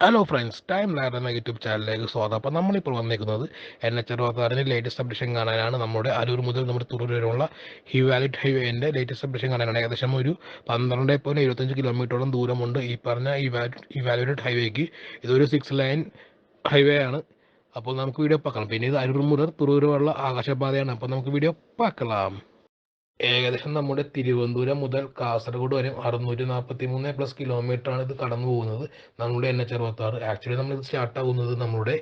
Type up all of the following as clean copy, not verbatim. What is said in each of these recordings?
Hello friends, time lab എന്ന YouTube ചാനലിലേക്ക് സ്വാഗതം. അപ്പോൾ നമ്മളിപ്പോൾ വന്നിരിക്കുന്നത് NH-66 ലേറ്റസ്റ്റ് അപ്ഡേഷൻ കാണാനാണ്. നമ്മുടെ അരൂർ മുതൽ നമ്മുടെ തുറൂർ വരെയുള്ള ഹിവാലിഡ് ഹൈവേൻ്റെ ലേറ്റസ്റ്റ് അപ്ഡേഷൻ കാണാനാണ്. ഏകദേശം ഒരു 12.75 കിലോമീറ്ററോളം ദൂരമുണ്ട് ഈ പറഞ്ഞ ഹിവാലിഡ് ഹൈവേക്ക്. ഇതൊരു 6 ലൈൻ ഹൈവേ ആണ്. അപ്പോൾ നമുക്ക് വീഡിയോ പാക്കണം. പിന്നെ ഇത് അരൂർ മുതൽ തുറൂർ വരെയുള്ള ആകാശപാതയാണ്. അപ്പോൾ നമുക്ക് വീഡിയോ പാക്കണം. ഏകദേശം നമ്മുടെ തിരുവനന്തപുരം മുതൽ കാസർഗോഡ് വരെ 643+ കിലോമീറ്ററാണ് ഇത് കടന്നു പോകുന്നത്. നമ്മുടെ NH-66 ആക്ച്വലി നമ്മളിത് സ്റ്റാർട്ട് ആകുന്നത് നമ്മുടെ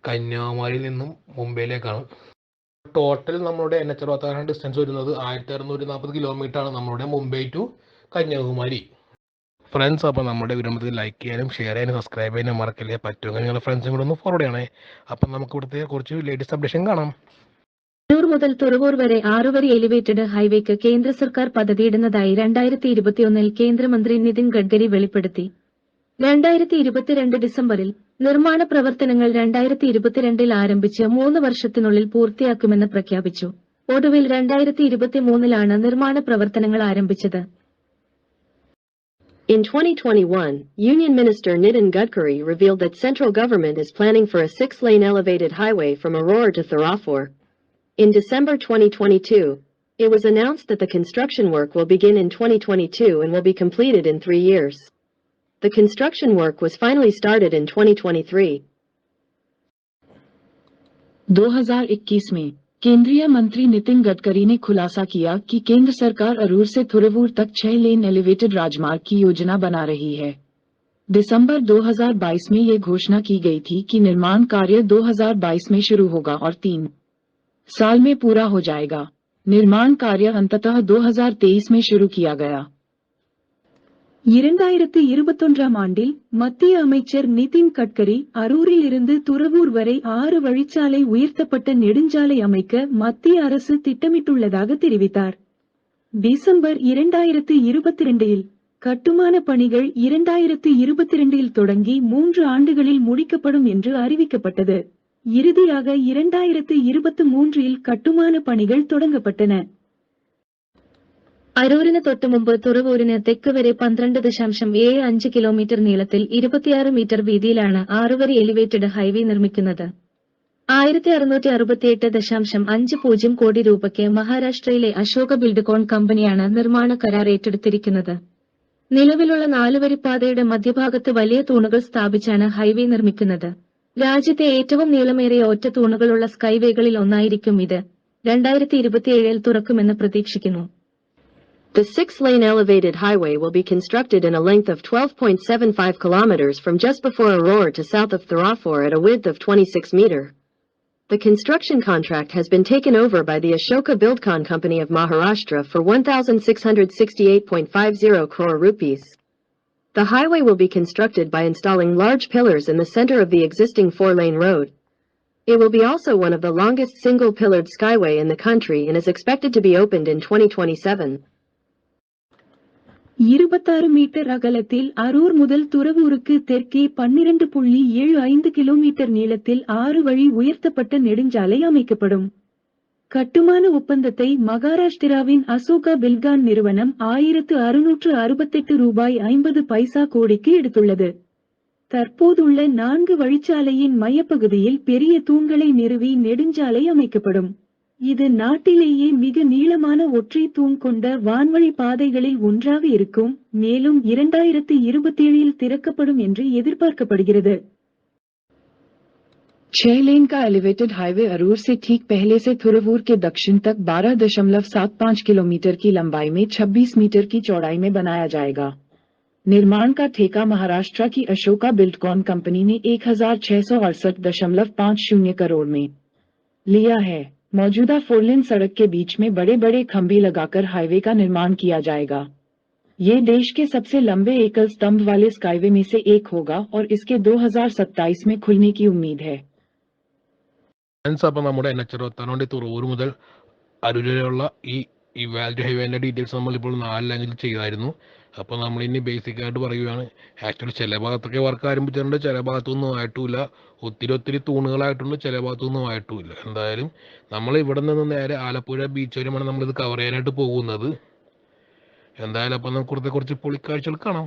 കന്യാകുമാരിയിൽ നിന്നും മുംബൈയിലേക്കാണ്. ടോട്ടൽ നമ്മുടെ NH-66 ഡിസ്റ്റൻസ് വരുന്നത് 1640 കിലോമീറ്ററാണ് നമ്മുടെ മുംബൈ ടു കന്യാകുമാരി. ഫ്രണ്ട്സ്, അപ്പോൾ നമ്മുടെ വീഡിയോ ലൈക്ക് ചെയ്യാനും ഷെയർ ചെയ്യാനും സബ്സ്ക്രൈബ് ചെയ്യാനും മറക്കില്ലേ. പറ്റുമെങ്കിൽ നിങ്ങളുടെ ഫ്രണ്ട്സും കൂടെ ഒന്ന് ഫോർവേഡ് ചെയ്യണേ. അപ്പം നമുക്ക് ഇവിടുത്തെ കുറച്ച് ലേറ്റസ്റ്റ് അപ്ഡേഷൻ കാണാം. അരൂർ മുതൽ തുറവൂർ വരെ 6 വരി എലിവേറ്റഡ് ഹൈവേക്ക് കേന്ദ്ര സർക്കാർ പദ്ധതിയിടുന്നതായി 2021 കേന്ദ്രമന്ത്രി നിതിൻ ഗഡ്കരി വെളിപ്പെടുത്തി. 2022 ഡിസംബറിൽ നിർമ്മാണ പ്രവർത്തനങ്ങൾ 2022 ആരംഭിച്ച് 3 വർഷത്തിനുള്ളിൽ പൂർത്തിയാക്കുമെന്ന് പ്രഖ്യാപിച്ചു. ഒടുവിൽ 2023 നിർമ്മാണ പ്രവർത്തനങ്ങൾ ആരംഭിച്ചത്. In 2021, Union Minister Nitin Gadkari revealed that central government is planning for a 6-lane elevated highway from Aurora to Tharapur. In December 2022, it was announced that the construction work will begin in 2022 and will be completed in 3 years. The construction work was finally started in 2023. 2021 में केंद्रीय मंत्री नितिन गडकरी ने खुलासा किया कि केंद्र सरकार अरूर से थुरवूर तक 6 लेन एलिवेटेड राजमार्ग की योजना बना रही है. दिसंबर 2022 में ये घोषणा की गई थी कि निर्माण कार्य 2022 में शुरू होगा और 3 साल में पूरा हो जाएगा. निर्माण कार्य अंततः 2023 में शुरू किया गया. 2021 ஆண்டில் மத்திய அமைச்சர் நிதின் கட்கரி அரூரில் இருந்து துறவூர் வரை 6 வழிச்சாலை உயர்த்தப்பட்ட நெடுஞ்சாலை அமைக்க மத்திய அரசு திட்டமிட்டுள்ளதாக தெரிவித்தார். டிசம்பர் 2022 கட்டுமான பணிகள் 2022 தொடங்கி 3 ஆண்டுகளில் முடிக்கப்படும் என்று அறிவிக்கப்பட்டது. இறுதியாக 2023 കട്ടുമാന പണികൾ തുടങ്ങപ്പെട്ടன. അരൂരിന് തൊട്ടുമുമ്പ് തുറവൂരിന് തെക്ക് വരെ 12.75 കിലോമീറ്റർ നീളത്തിൽ 26 മീറ്റർ വീതിയിലാണ് 6 വരി എലിവേറ്റഡ് ഹൈവേ നിർമ്മിക്കുന്നത്. 1668.50 കോടി രൂപയ്ക്ക് മഹാരാഷ്ട്രയിലെ അശോക ബിൽഡ്കോൺ കമ്പനിയാണ് നിർമ്മാണ കരാർ ഏറ്റെടുത്തിരിക്കുന്നത്. നിലവിലുള്ള 4 വരി പാതയുടെ മധ്യഭാഗത്ത് വലിയ തൂണുകൾ സ്ഥാപിച്ചാണ് ഹൈവേ നിർമ്മിക്കുന്നത്. രാജ്യത്തെ ഏറ്റവും നീളമേറിയ ഒറ്റ തൂണുകളുള്ള സ്കൈവേകളിൽ ഒന്നായിരിക്കും ഇത്. 2027 തുറക്കുമെന്ന് പ്രതീക്ഷിക്കുന്നു. The 6-lane elevated highway will be constructed in a length of 12.75 kilometers from just before Aurora to south of Tharapur at a width of 26 meters. The construction contract has been taken over by the Ashoka Buildcon Company of Maharashtra for 1,668.50 crore rupees. The highway will be constructed by installing large pillars in the center of the existing 4-lane road. It will be also one of the longest single-pillared skyway in the country and is expected to be opened in 2027. 26 metre அகலத்தில் அரூர் முதல் துறவூருக்கு தெற்கே 12.75 kilometre நீளத்தில் 6 வழி உயர்த்தப்பட்ட நெடுஞ்சாலை அமைக்கப்படும். கட்டுமான ஒப்பந்தத்தை மகாராஷ்டிராவின் அசோகா பில்கான் நிறுவனம் 1668 ரூபாய் 50 கோடிக்கு எடுத்துள்ளது. தற்போதுள்ள 4 வழிச்சாலையின் மையப்பகுதியில் பெரிய தூண்களை நிறுவி நெடுஞ்சாலை அமைக்கப்படும். இது நாட்டிலேயே மிக நீளமான ஒற்றை தூண் கொண்ட வான்வழி பாதைகளில் ஒன்றாக இருக்கும். மேலும் 2027 திறக்கப்படும் என்று எதிர்பார்க்கப்படுகிறது. 6 लेन का एलिवेटेड हाईवे अरूर से ठीक पहले से थुरवूर के दक्षिण तक 12.75 किलोमीटर की लंबाई में 26 मीटर की चौड़ाई में बनाया जाएगा. निर्माण का ठेका महाराष्ट्र की अशोका बिल्डकॉन कंपनी ने 1668.50 करोड़ में लिया है. मौजूदा 4-लेन सड़क के बीच में बड़े बड़े खंभे लगाकर हाईवे का निर्माण किया जाएगा. ये देश के सबसे लंबे एकल स्तंभ वाले स्काईवे में से एक होगा और इसके 2027 में खुलने की उम्मीद है. അപ്പോൾ നമ്മുടെ NH-66 തുറവൂർ മുതൽ അരൂർ വരെയുള്ള ഈ വാലിഡ് ഹൈവേൻ്റെ ഡീറ്റെയിൽസ് നമ്മളിപ്പോൾ 4 ലാംഗ്വേജിൽ ചെയ്തായിരുന്നു. അപ്പോൾ നമ്മളിനി ബേസിക് ആയിട്ട് പറയുകയാണ്. ആക്ച്വലി ചില ഭാഗത്തൊക്കെ വർക്ക് ആരംഭിച്ചിട്ടുണ്ട്, ചില ഭാഗത്തൊന്നും ആയിട്ടുമില്ല. ഒത്തിരി തൂണുകളായിട്ടുണ്ട്, ചില ഭാഗത്തൊന്നും ആയിട്ടുമില്ല. എന്തായാലും നമ്മൾ ഇവിടെ നിന്ന് നേരെ ആലപ്പുഴ ബീച്ച് വരെയാണ് നമ്മളിത് കവർ ചെയ്യാനായിട്ട് പോകുന്നത്. എന്തായാലും അപ്പം നമുക്ക് കുറച്ച് പൊളിക്കാഴ്ചകൾ കാണാം.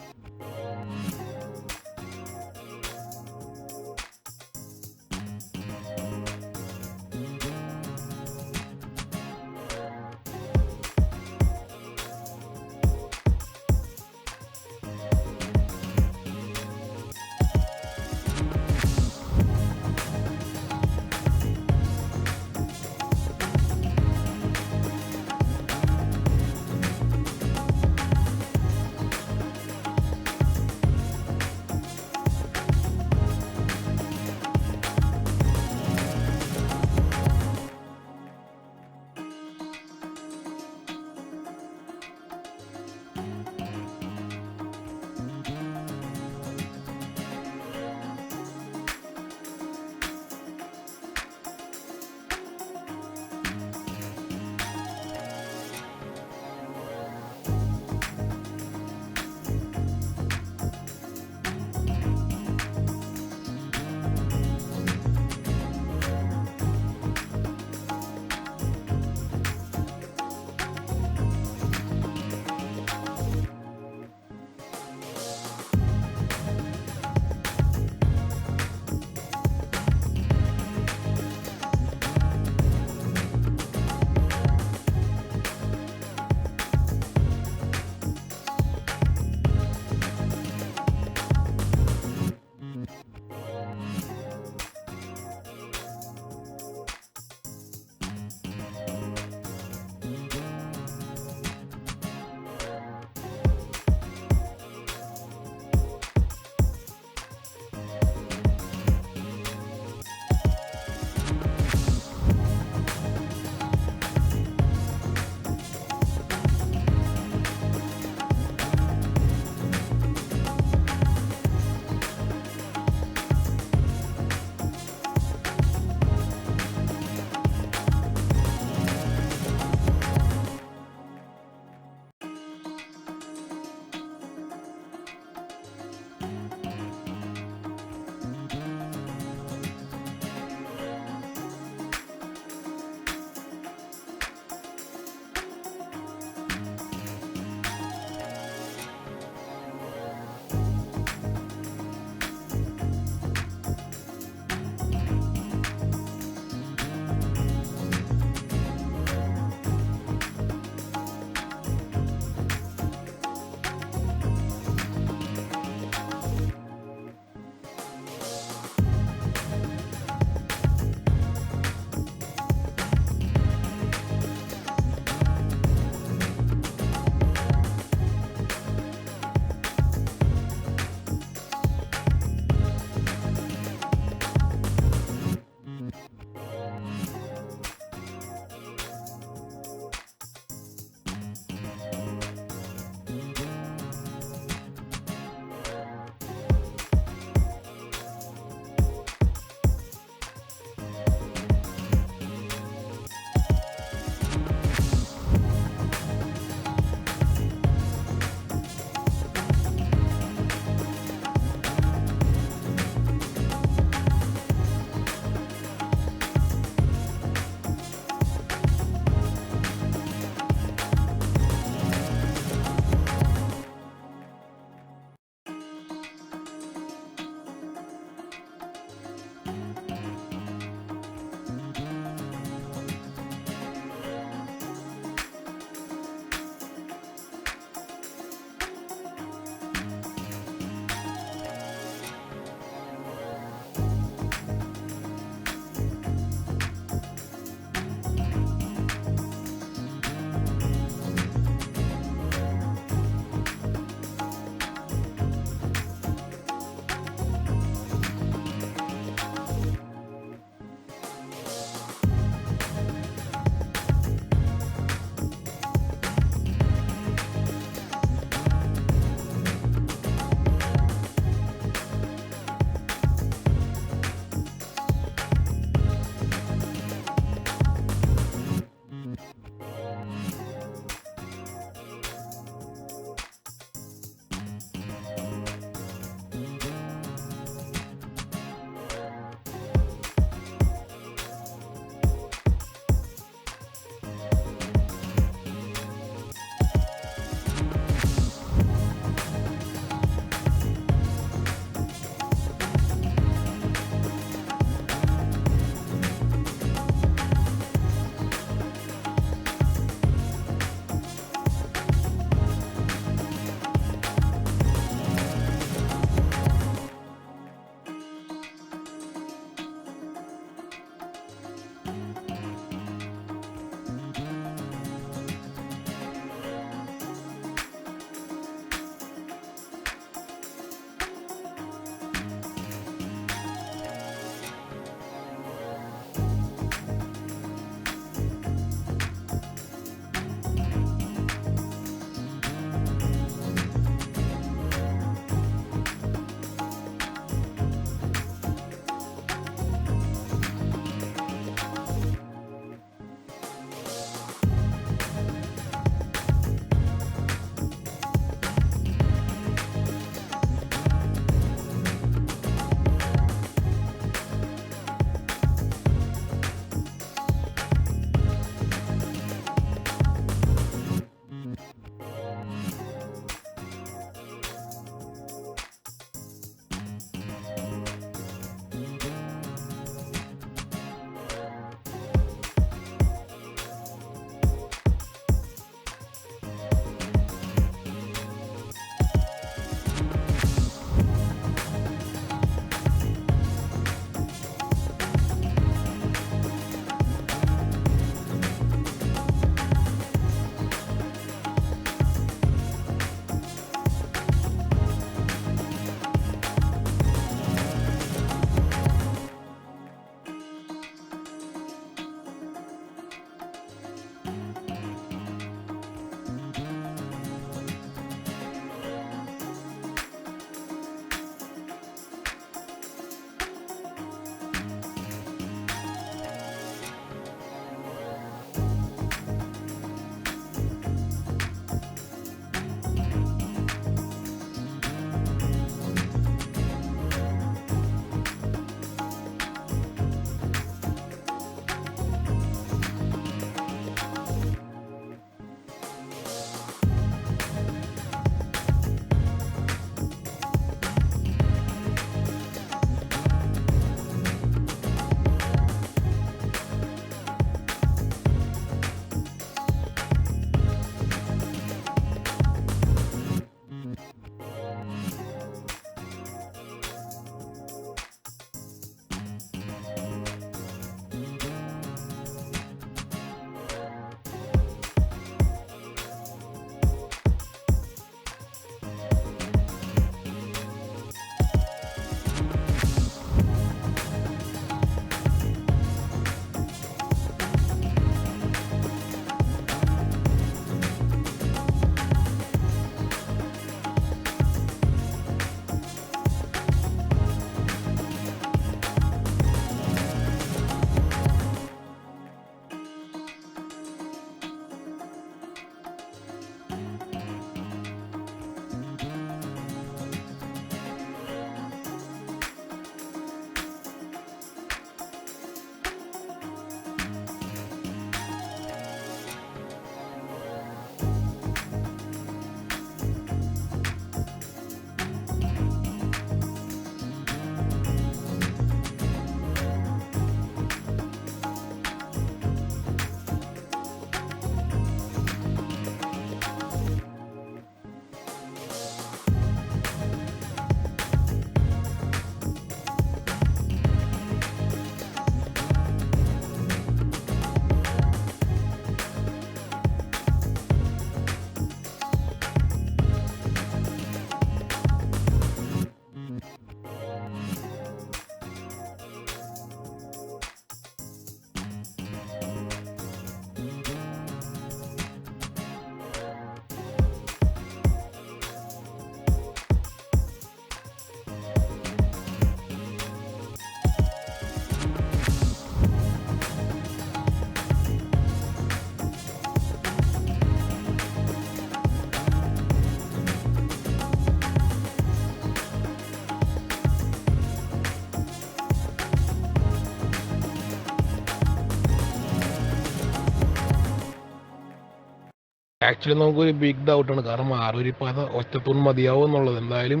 ആക്ച്വലി നമുക്കൊരു ബിഗ് ഡൗട്ടാണ്, കാരണം ആറൂരി പാത ഒറ്റത്തൂൺ മതിയാവും എന്നുള്ളത്. എന്തായാലും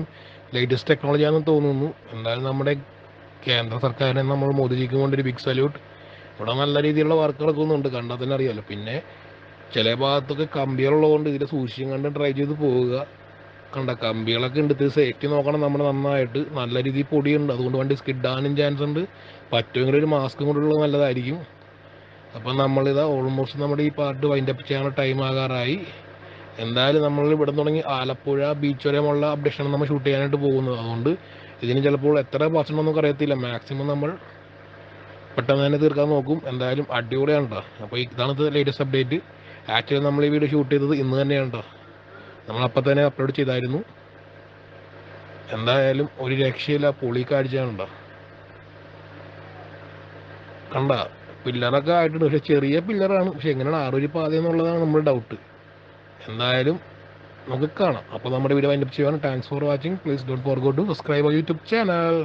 ലേറ്റസ്റ്റ് ടെക്നോളജി ആണെന്ന് തോന്നുന്നു. എന്തായാലും നമ്മുടെ കേന്ദ്ര സർക്കാരിനെ നമ്മൾ മോദിജിക്ക് കൊണ്ടൊരു ബിഗ് സല്യൂട്ട്. ഇവിടെ നല്ല രീതിയിലുള്ള വർക്ക് നടക്കുന്നുണ്ട്, കണ്ടാൽ തന്നെ അറിയാമല്ലോ. പിന്നെ ചില ഭാഗത്തൊക്കെ കമ്പികളുള്ളതുകൊണ്ട് ഇതിൽ സൂക്ഷിച്ചും കണ്ട് ട്രൈ ചെയ്ത് പോവുക. കണ്ട കമ്പികളൊക്കെ ഉണ്ട്, ഇത് സേഫ്റ്റി നോക്കണം നമ്മൾ നന്നായിട്ട്. നല്ല രീതിയിൽ പൊടിയുണ്ട്, അതുകൊണ്ട് വണ്ടി സ്കിഡാനും ചാൻസ് ഉണ്ട്. പറ്റുമെങ്കിൽ ഒരു മാസ്കും കൊണ്ടുള്ളത് നല്ലതായിരിക്കും. അപ്പം നമ്മളിതാ ഓൾമോസ്റ്റ് നമ്മുടെ ഈ പാർട്ട് വൈൻഡപ്പ് ചെയ്യാനുള്ള ടൈം ആകാറായി. എന്തായാലും നമ്മൾ ഇവിടെ തുടങ്ങി ആലപ്പുഴ ബീച്ച് വരെയുള്ള അപ്ഡേഷൻ നമ്മൾ ഷൂട്ട് ചെയ്യാനായിട്ട് പോകുന്നത്. അതുകൊണ്ട് ഇതിന് ചിലപ്പോൾ എത്ര പാർട്സ് ഉണ്ടെന്ന് നമുക്ക് അറിയത്തില്ല. മാക്സിമം നമ്മൾ പെട്ടെന്ന് തന്നെ തീർക്കാൻ നോക്കും. എന്തായാലും അടിപൊളിയാണ് കേട്ടോ. അപ്പോൾ ഇതാണ് ലേറ്റസ്റ്റ് അപ്ഡേറ്റ്. ആക്ച്വലി നമ്മൾ ഈ വീഡിയോ ഷൂട്ട് ചെയ്തത് ഇന്ന് തന്നെയാണ് കേട്ടോ. നമ്മളപ്പം തന്നെ അപ്ലോഡ് ചെയ്തായിരുന്നു. എന്തായാലും ഒരു രക്ഷയില്ല, പൊളി കാഴ്ചയാണ് കേട്ടോ. കണ്ട പില്ലറൊക്കെ ആയിട്ടുണ്ട്, പക്ഷെ ചെറിയ പില്ലറാണ്. പക്ഷെ എങ്ങനെയാണ് ആറൂരി പാത എന്നുള്ളതാണ് നമ്മുടെ ഡൗട്ട്. എന്തായാലും നമുക്ക് കാണാം. അപ്പോൾ നമ്മുടെ വീഡിയോ വൈൻഡപ്പ് ചെയ്യുവാണ്. Thanks for watching. Please don't forget to subscribe our YouTube channel.